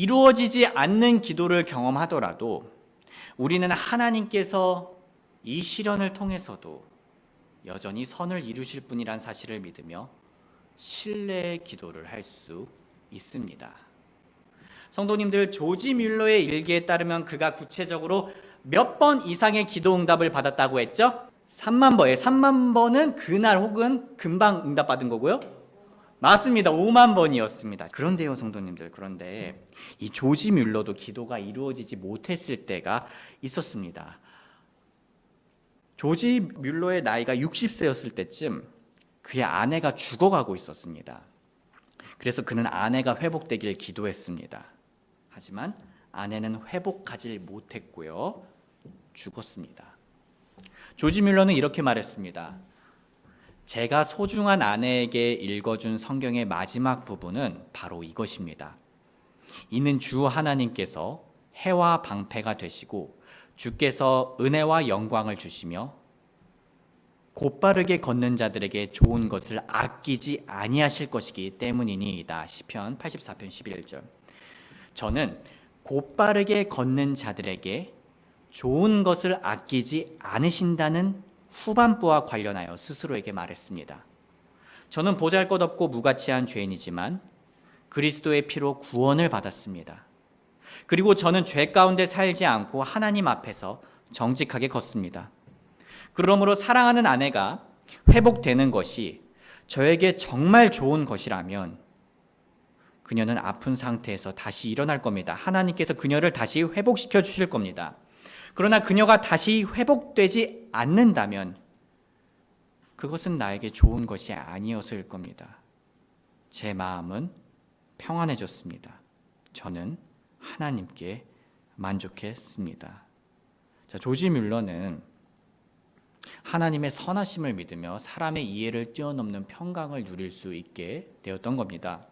이루어지지 않는 기도를 경험하더라도 우리는 하나님께서 이 시련을 통해서도 여전히 선을 이루실 분이란 사실을 믿으며 신뢰의 기도를 할 수 있습니다. 성도님들, 조지 뮬러의 일기에 따르면 그가 구체적으로 몇 번 이상의 기도 응답을 받았다고 했죠? 3만 번에 3만 번은 그날 혹은 금방 응답받은 거고요. 맞습니다. 5만 번이었습니다. 그런데요, 성도님들, 그런데 이 조지 뮬러도 기도가 이루어지지 못했을 때가 있었습니다. 조지 뮬러의 나이가 60세였을 때쯤 그의 아내가 죽어가고 있었습니다. 그래서 그는 아내가 회복되길 기도했습니다. 하지만 아내는 회복하지 못했고요. 죽었습니다. 조지 뮬러는 이렇게 말했습니다. 제가 소중한 아내에게 읽어준 성경의 마지막 부분은 바로 이것입니다. 이는 주 하나님께서 해와 방패가 되시고 주께서 은혜와 영광을 주시며 곧바르게 걷는 자들에게 좋은 것을 아끼지 아니하실 것이기 때문이니이다. 시편 84편 11절. 저는 곧바르게 걷는 자들에게 좋은 것을 아끼지 않으신다는 후반부와 관련하여 스스로에게 말했습니다. 저는 보잘것없고 무가치한 죄인이지만 그리스도의 피로 구원을 받았습니다. 그리고 저는 죄 가운데 살지 않고 하나님 앞에서 정직하게 걷습니다. 그러므로 사랑하는 아내가 회복되는 것이 저에게 정말 좋은 것이라면 그녀는 아픈 상태에서 다시 일어날 겁니다. 하나님께서 그녀를 다시 회복시켜 주실 겁니다. 그러나 그녀가 다시 회복되지 않는다면 그것은 나에게 좋은 것이 아니었을 겁니다. 제 마음은 평안해졌습니다. 저는 하나님께 만족했습니다. 자, 조지 뮬러는 하나님의 선하심을 믿으며 사람의 이해를 뛰어넘는 평강을 누릴 수 있게 되었던 겁니다.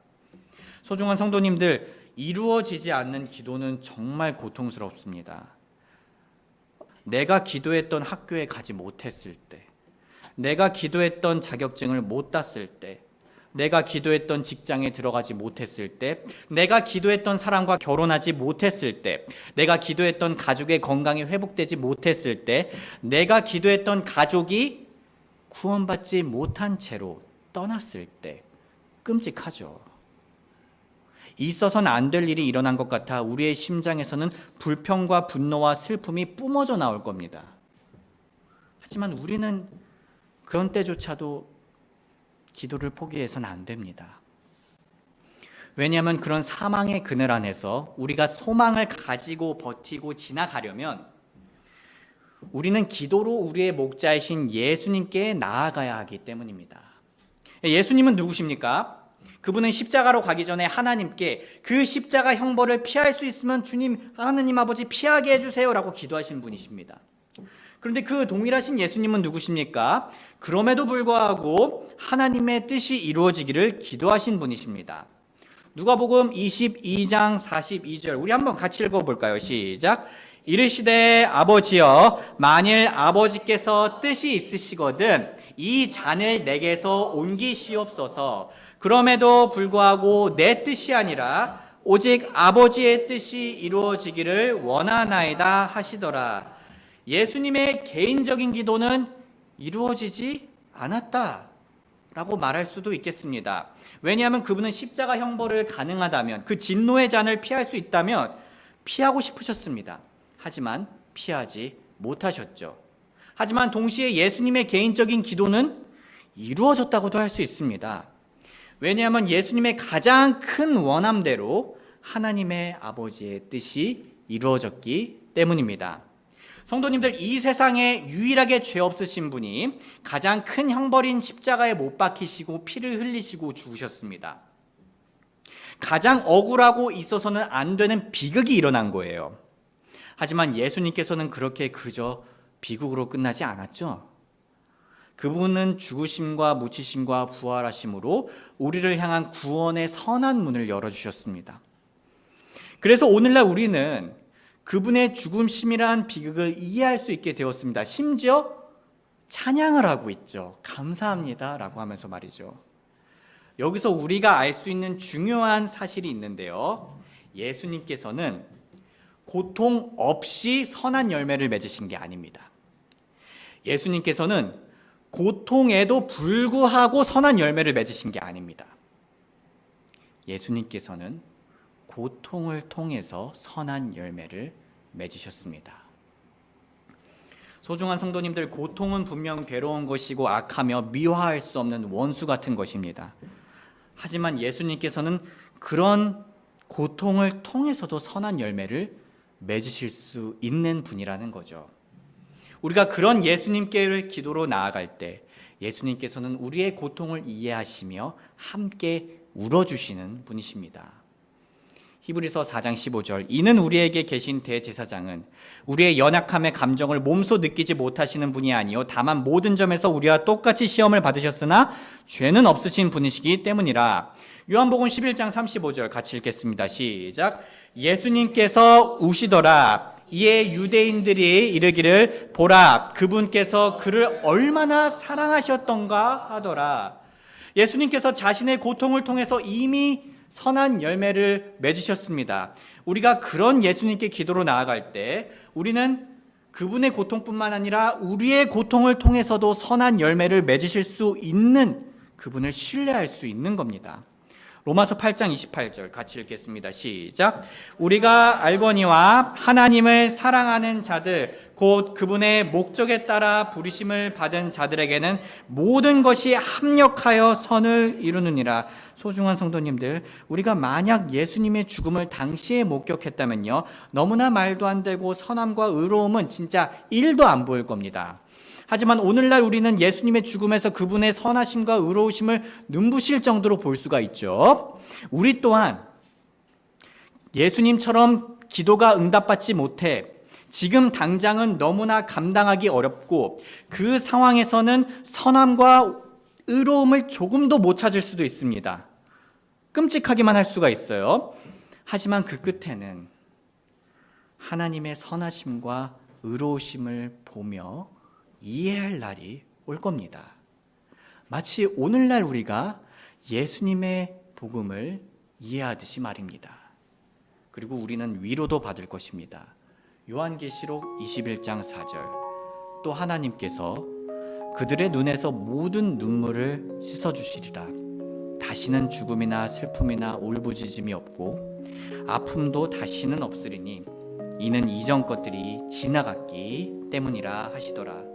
소중한 성도님들, 이루어지지 않는 기도는 정말 고통스럽습니다. 내가 기도했던 학교에 가지 못했을 때, 내가 기도했던 자격증을 못 땄을 때, 내가 기도했던 직장에 들어가지 못했을 때, 내가 기도했던 사람과 결혼하지 못했을 때, 내가 기도했던 가족의 건강이 회복되지 못했을 때, 내가 기도했던 가족이 구원받지 못한 채로 떠났을 때 끔찍하죠. 있어서는 안 될 일이 일어난 것 같아 우리의 심장에서는 불평과 분노와 슬픔이 뿜어져 나올 겁니다. 하지만 우리는 그런 때조차도 기도를 포기해서는 안 됩니다. 왜냐하면 그런 사망의 그늘 안에서 우리가 소망을 가지고 버티고 지나가려면 우리는 기도로 우리의 목자이신 예수님께 나아가야 하기 때문입니다. 예수님은 누구십니까? 그분은 십자가로 가기 전에 하나님께 그 십자가 형벌을 피할 수 있으면 주님, 하나님 아버지 피하게 해주세요 라고 기도하신 분이십니다. 그런데 그 동일하신 예수님은 누구십니까? 그럼에도 불구하고 하나님의 뜻이 이루어지기를 기도하신 분이십니다. 누가복음 22장 42절 우리 한번 같이 읽어볼까요? 시작. 이르시되 아버지여 만일 아버지께서 뜻이 있으시거든 이 잔을 내게서 옮기시옵소서. 그럼에도 불구하고 내 뜻이 아니라 오직 아버지의 뜻이 이루어지기를 원하나이다 하시더라. 예수님의 개인적인 기도는 이루어지지 않았다라고 말할 수도 있겠습니다. 왜냐하면 그분은 십자가 형벌을 가능하다면, 그 진노의 잔을 피할 수 있다면 피하고 싶으셨습니다. 하지만 피하지 못하셨죠. 하지만 동시에 예수님의 개인적인 기도는 이루어졌다고도 할 수 있습니다. 왜냐하면 예수님의 가장 큰 원함대로 하나님의 아버지의 뜻이 이루어졌기 때문입니다. 성도님들, 이 세상에 유일하게 죄 없으신 분이 가장 큰 형벌인 십자가에 못 박히시고 피를 흘리시고 죽으셨습니다. 가장 억울하고 있어서는 안 되는 비극이 일어난 거예요. 하지만 예수님께서는 그렇게 그저 비극으로 끝나지 않았죠. 그분은 죽으심과 묻히심과 부활하심으로 우리를 향한 구원의 선한 문을 열어주셨습니다. 그래서 오늘날 우리는 그분의 죽음심이란 비극을 이해할 수 있게 되었습니다. 심지어 찬양을 하고 있죠. 감사합니다 라고 하면서 말이죠. 여기서 우리가 알 수 있는 중요한 사실이 있는데요. 예수님께서는 고통 없이 선한 열매를 맺으신 게 아닙니다. 예수님께서는 고통에도 불구하고 선한 열매를 맺으신 게 아닙니다. 예수님께서는 고통을 통해서 선한 열매를 맺으셨습니다. 소중한 성도님들, 고통은 분명 괴로운 것이고 악하며 미화할 수 없는 원수 같은 것입니다. 하지만 예수님께서는 그런 고통을 통해서도 선한 열매를 맺으실 수 있는 분이라는 거죠. 우리가 그런 예수님께 기도로 나아갈 때 예수님께서는 우리의 고통을 이해하시며 함께 울어주시는 분이십니다. 히브리서 4장 15절, 이는 우리에게 계신 대제사장은 우리의 연약함의 감정을 몸소 느끼지 못하시는 분이 아니요 다만 모든 점에서 우리와 똑같이 시험을 받으셨으나 죄는 없으신 분이시기 때문이라. 요한복음 11장 35절 같이 읽겠습니다. 시작. 예수님께서 우시더라. 이에 유대인들이 이르기를 보라 그분께서 그를 얼마나 사랑하셨던가 하더라. 예수님께서 자신의 고통을 통해서 이미 선한 열매를 맺으셨습니다. 우리가 그런 예수님께 기도로 나아갈 때 우리는 그분의 고통뿐만 아니라 우리의 고통을 통해서도 선한 열매를 맺으실 수 있는 그분을 신뢰할 수 있는 겁니다. 로마서 8장 28절 같이 읽겠습니다. 시작. 우리가 알거니와 하나님을 사랑하는 자들 곧 그분의 목적에 따라 부르심을 받은 자들에게는 모든 것이 합력하여 선을 이루느니라. 소중한 성도님들, 우리가 만약 예수님의 죽음을 당시에 목격했다면요, 너무나 말도 안 되고 선함과 의로움은 진짜 1도 안 보일 겁니다. 하지만 오늘날 우리는 예수님의 죽음에서 그분의 선하심과 의로우심을 눈부실 정도로 볼 수가 있죠. 우리 또한 예수님처럼 기도가 응답받지 못해 지금 당장은 너무나 감당하기 어렵고 그 상황에서는 선함과 의로움을 조금도 못 찾을 수도 있습니다. 끔찍하기만 할 수가 있어요. 하지만 그 끝에는 하나님의 선하심과 의로우심을 보며 이해할 날이 올 겁니다. 마치 오늘날 우리가 예수님의 복음을 이해하듯이 말입니다. 그리고 우리는 위로도 받을 것입니다. 요한계시록 21장 4절, 또 하나님께서 그들의 눈에서 모든 눈물을 씻어주시리라. 다시는 죽음이나 슬픔이나 울부짖음이 없고 아픔도 다시는 없으리니 이는 이전 것들이 지나갔기 때문이라 하시더라.